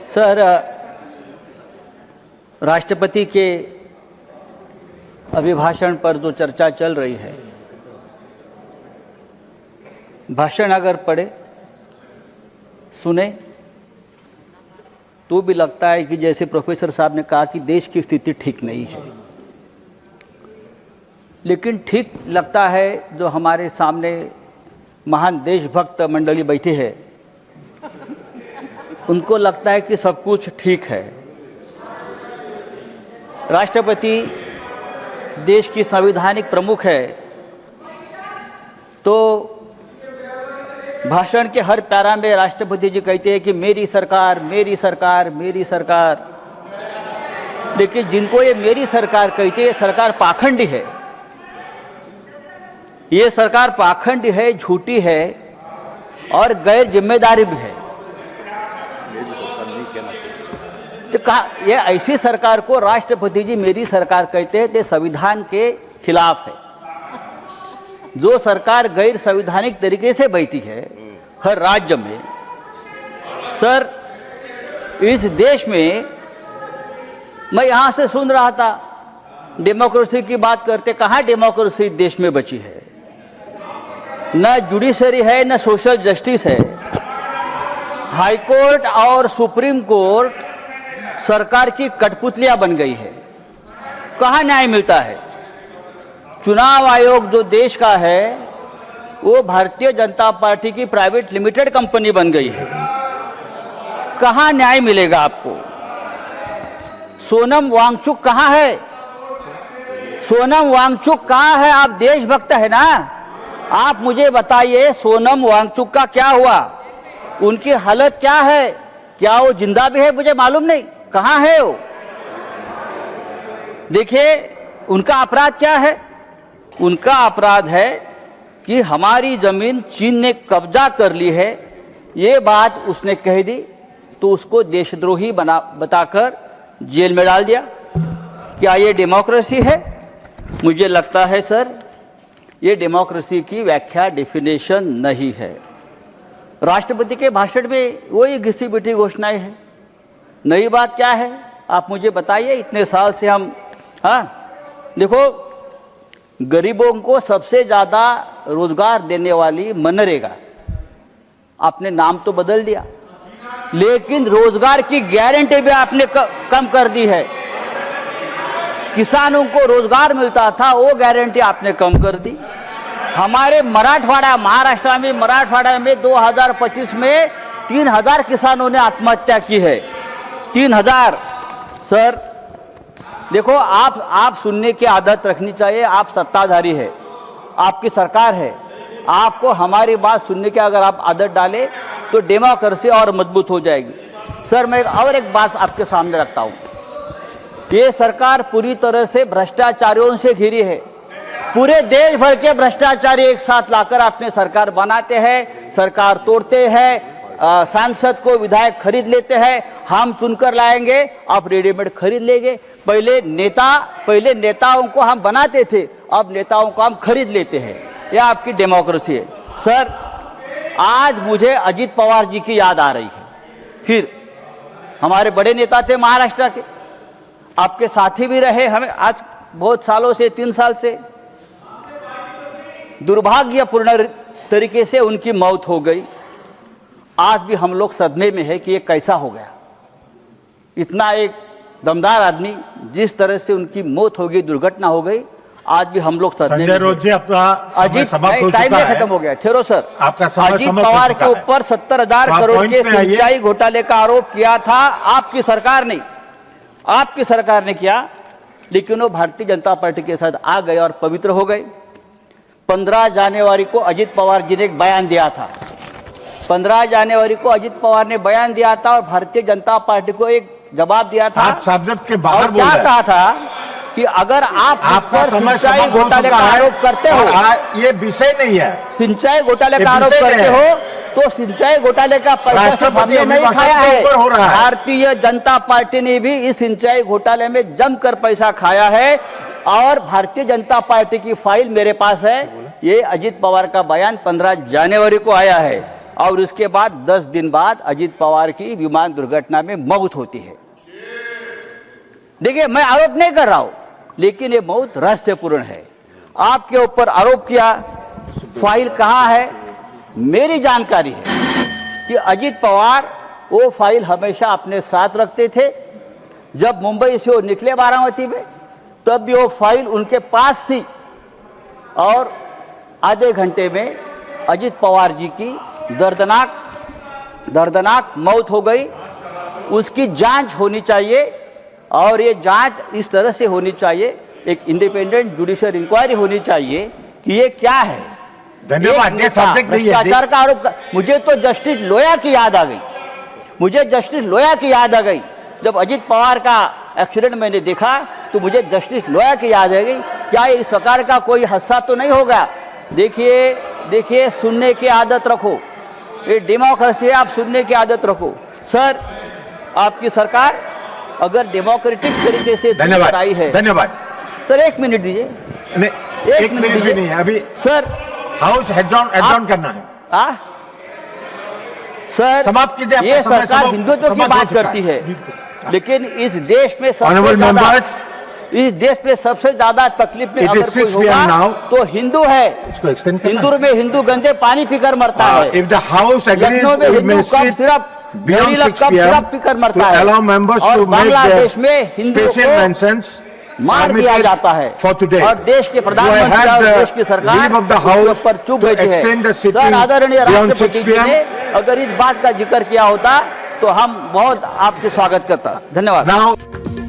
Sir, राष्ट्रपति के अभिभाषण पर जो चर्चा चल रही है, भाषण अगर पढ़े सुने तो भी लगता है कि जैसे प्रोफेसर साहब ने कहा कि देश की स्थिति ठीक नहीं है। लेकिन ठीक लगता है जो हमारे सामने महान देशभक्त मंडली बैठी है, उनको लगता है कि सब कुछ ठीक है। राष्ट्रपति देश की संवैधानिक प्रमुख है, तो भाषण के हर पैरा में राष्ट्रपति जी कहते हैं कि मेरी सरकार, मेरी सरकार, मेरी सरकार। लेकिन जिनको ये मेरी सरकार कहते हैं, सरकार पाखंडी है। ये सरकार पाखंडी है, झूठी है और गैर जिम्मेदारी भी है। तो कहा ये ऐसी सरकार को राष्ट्रपति जी मेरी सरकार कहते हैं, तो संविधान के खिलाफ है। जो सरकार गैर संवैधानिक तरीके से बैठी है हर राज्य में, सर इस देश में मैं यहाँ से सुन रहा था डेमोक्रेसी की बात करते, कहाँ डेमोक्रेसी देश में बची है? न जुडिशरी है, न सोशल जस्टिस है। हाई कोर्ट और सुप्रीम कोर्ट सरकार की कठपुतलियां बन गई है। कहाँ न्याय मिलता है? चुनाव आयोग जो देश का है वो भारतीय जनता पार्टी की प्राइवेट लिमिटेड कंपनी बन गई है। कहाँ न्याय मिलेगा आपको? सोनम वांगचुक कहाँ है? सोनम वांगचुक कहाँ है? आप देशभक्त है ना, आप मुझे बताइए सोनम वांगचुक का क्या हुआ? उनकी हालत क्या है? क्या वो जिंदा भी है? मुझे मालूम नहीं। कहाँ है वो? देखिए उनका अपराध क्या है? उनका अपराध है कि हमारी जमीन चीन ने कब्जा कर ली है, ये बात उसने कह दी, तो उसको देशद्रोही बताकर जेल में डाल दिया। क्या ये डेमोक्रेसी है? मुझे लगता है सर ये डेमोक्रेसी की व्याख्या, डेफिनेशन नहीं है। राष्ट्रपति के भाषण में वही घिसी पिटी घोषणाएं हैं। नई बात क्या है आप मुझे बताइए। इतने साल से हम देखो गरीबों को सबसे ज़्यादा रोजगार देने वाली मनरेगा, आपने नाम तो बदल दिया, लेकिन रोजगार की गारंटी भी आपने कम कर दी है। किसानों को रोजगार मिलता था, वो गारंटी आपने कम कर दी। हमारे मराठवाड़ा, महाराष्ट्र में मराठवाड़ा में 2025 में 3000 किसानों ने आत्महत्या की है। 3000। सर देखो आप सुनने की आदत रखनी चाहिए। आप सत्ताधारी है, आपकी सरकार है, आपको हमारी बात सुनने की अगर आप आदत डालें तो डेमोक्रेसी और मजबूत हो जाएगी। सर मैं और एक बात आपके सामने रखता हूँ। ये सरकार पूरी तरह से भ्रष्टाचारियों से घिरी है। पूरे देश भर के भ्रष्टाचारी एक साथ लाकर अपने सरकार बनाते हैं, सरकार तोड़ते हैं, सांसद को विधायक खरीद लेते हैं। हम चुनकर लाएंगे, आप रेडीमेड खरीद लेंगे। पहले नेताओं को हम बनाते थे, अब नेताओं को हम खरीद लेते हैं। यह आपकी डेमोक्रेसी है। सर आज मुझे अजित पवार जी की याद आ रही है। फिर हमारे बड़े नेता थे महाराष्ट्र के, आपके साथी भी रहे हमें आज बहुत सालों से, 3 साल से। दुर्भाग्यपूर्ण तरीके से उनकी मौत हो गई। आज भी हम लोग सदमे में है कि ये कैसा हो गया। इतना एक दमदार आदमी, जिस तरह से उनकी मौत हो गई, दुर्घटना हो गई, आज भी हम लोग सदमे में। अजित टाइम में खत्म हो गया, ठहरो सर। अजित पवार के ऊपर 70,000 करोड़ के सिंचाई घोटाले का आरोप किया था आपकी सरकार ने, आपकी सरकार ने किया, लेकिन वो भारतीय जनता पार्टी के साथ आ गए और पवित्र हो गए। 15 जनवरी को अजित पवार जी ने एक बयान दिया था। 15 जनवरी को अजित पवार ने बयान दिया था और भारतीय जनता पार्टी को एक जवाब दिया था। आप सब्जेक्ट के बाहर क्या कहा था कि अगर आप सिंचाई घोटाले का आरोप करते हो, ये विषय नहीं है, सिंचाई घोटाले का आरोप करते हो तो सिंचाई घोटाले का पैसा हमने नहीं खाया है। भारतीय जनता पार्टी ने भी इस सिंचाई घोटाले में जमकर पैसा खाया है और भारतीय जनता पार्टी की फाइल मेरे पास है। ये अजित पवार का बयान 15 जनवरी को आया है। और उसके बाद 10 दिन बाद अजीत पवार की विमान दुर्घटना में मौत होती है। देखिए, मैं आरोप नहीं कर रहा हूं, लेकिन ये मौत रहस्यपूर्ण है। आपके ऊपर आरोप किया, फाइल कहां है? मेरी जानकारी है कि अजीत पवार वो फाइल हमेशा अपने साथ रखते थे। जब मुंबई से वो निकले बारामती में, तब भी वो फाइल उनके पास थी और आधे घंटे में अजीत पवार जी की दर्दनाक मौत हो गई। उसकी जांच होनी चाहिए और ये जांच इस तरह से होनी चाहिए, एक इंडिपेंडेंट जुडिशियल इंक्वायरी होनी चाहिए कि ये क्या है। धन्यवाद। ये सब्जेक्ट नहीं है। भ्रष्टाचार का आरोप मुझे तो जस्टिस लोया की याद आ गई। मुझे जस्टिस लोया की याद आ गई। जब अजीत पवार का एक्सीडेंट मैंने देखा तो मुझे जस्टिस लोया की याद आ गई। क्या इस प्रकार का कोई हादसा तो नहीं होगा? देखिए, सुनने की आदत रखो। ये डेमोक्रेसी है, आप सुनने की आदत रखो। सर, आपकी सरकार अगर डेमोक्रेटिक तरीके से धन्यवाद आई है। धन्यवाद सर, 1 मिनट दीजिए। नहीं, 1 मिनट भी नहीं है अभी। सर, हाउस एडजॉर्न करना है। सर, समाप्त कीजिए। ये सरकार हिंदुत्व की बात करती है, लेकिन इस देश में सबसे ज्यादा तकलीफ में अगर कोई होगा तो हिंदू है। इंदौर में हिंदू गंदे पानी पीकर मरता है। लखनऊ में हिंदू कप सिर्फ पीकर मरता है और बांग्लादेश में हिंदू को मार दिया जाता है और देश के प्रधानमंत्री और देश की सरकार उसके ऊपर चुप बैठी है। सर, आदरणीय राष्ट्रपति जी ने अगर इस बात का जिक्र किया होता तो हम बहुत आपके स्वागत करता। धन्यवाद।